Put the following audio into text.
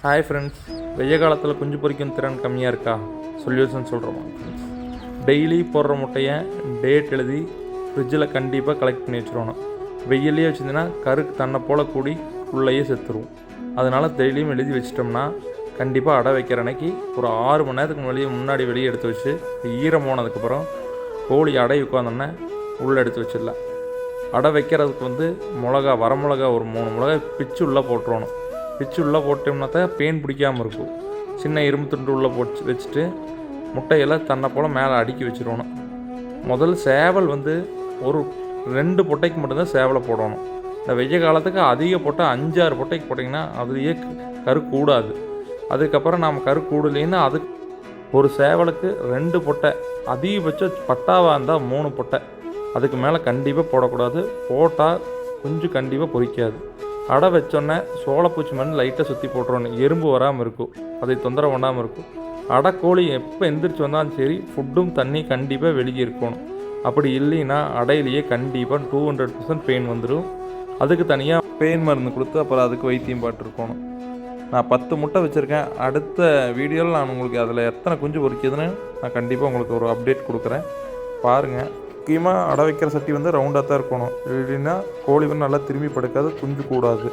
Hi friends, வெய்ய காலத்தில் குஞ்சு பொரிக்கும் திறன் கம்மியாக இருக்கா? சொல்யூஷன் சொல்கிறோமா ஃப்ரெண்ட்ஸ். டெய்லி போடுற முட்டையை டேட் எழுதி ஃப்ரிட்ஜில் கண்டிப்பாக கலெக்ட் பண்ணி வச்சுருவோம். வெயிலே வச்சுருந்தீங்கன்னா கருக்கு தன்னை போல் கூடி உள்ளேயே செத்துருவோம். அதனால் டெய்லியும் எழுதி வச்சிட்டோம்னா கண்டிப்பாக அடை வைக்கிற அன்னைக்கு ஒரு 6 மணி நேரத்துக்கு முன்னாடி வெளியே எடுத்து வச்சு ஈரம் போனதுக்கப்புறம் கோழி அடை உட்காந்தோன்னே உள்ளே எடுத்து வச்சிடலாம். அடை வைக்கிறதுக்கு மிளகா, வரமிளகா ஒரு 3 மிளகா பிச்சு உள்ளே போட்டுருவணும். பிச்சு உள்ளே போட்டோம்னா தான் பேன் பிடிக்காமல் இருக்கும். சின்ன இரும்பு துண்டு உள்ளே போட்டு வச்சுட்டு முட்டையெல்லாம் தன்னை போல் மேலே அடுக்கி வச்சுருவணும். முதல் சேவல் ஒரு 2 பொட்டைக்கு மட்டும்தான் சேவலை போடணும். இந்த வெய்ய காலத்துக்கு அதிக பொட்டை 5-6 பொட்டைக்கு போட்டிங்கன்னா அதுலேயே கரு கூடாது. அதுக்கப்புறம் நாம் கரு கூடலேன்னா அதுக்கு ஒரு சேவலுக்கு 2 பொட்டை, அதிகபட்சம் பட்டாவாக இருந்தால் 3 பொட்டை, அதுக்கு மேலே கண்டிப்பாக போடக்கூடாது. போட்டால் குஞ்சு கண்டிப்பாக பொரிக்காது. அடை வச்சோன்னே சோளப்பூச்சி மருந்து லைட்டாக சுற்றி போட்டுருவோம். எறும்பு வராமல் இருக்கும், அதை தொந்தரவு பண்ணாமல் இருக்கும். அடைக்கோழி எப்போ எந்திரிச்சு வந்தாலும் சரி ஃபுட்டும் தண்ணி கண்டிப்பாக வெளியே இருக்கணும். அப்படி இல்லைன்னா அடையிலேயே கண்டிப்பாக 200% பெயின் வந்துடும். அதுக்கு தனியாக பெயின் மருந்து கொடுத்து அப்புறம் அதுக்கு வைத்தியம் பார்த்துருக்கணும். நான் 10 முட்டை வச்சுருக்கேன். அடுத்த வீடியோவில் நான் உங்களுக்கு அதில் எத்தனை குஞ்சு பொரிக்குதுன்னு நான் கண்டிப்பாக உங்களுக்கு ஒரு அப்டேட் கொடுக்குறேன், பாருங்கள். முக்கியமாக அடை வைக்கிற சட்டி ரவுண்டாக தான் இருக்கணும். இல்லைன்னா கோழி நல்லா திரும்பி படுக்காது, குஞ்சு கூடாது.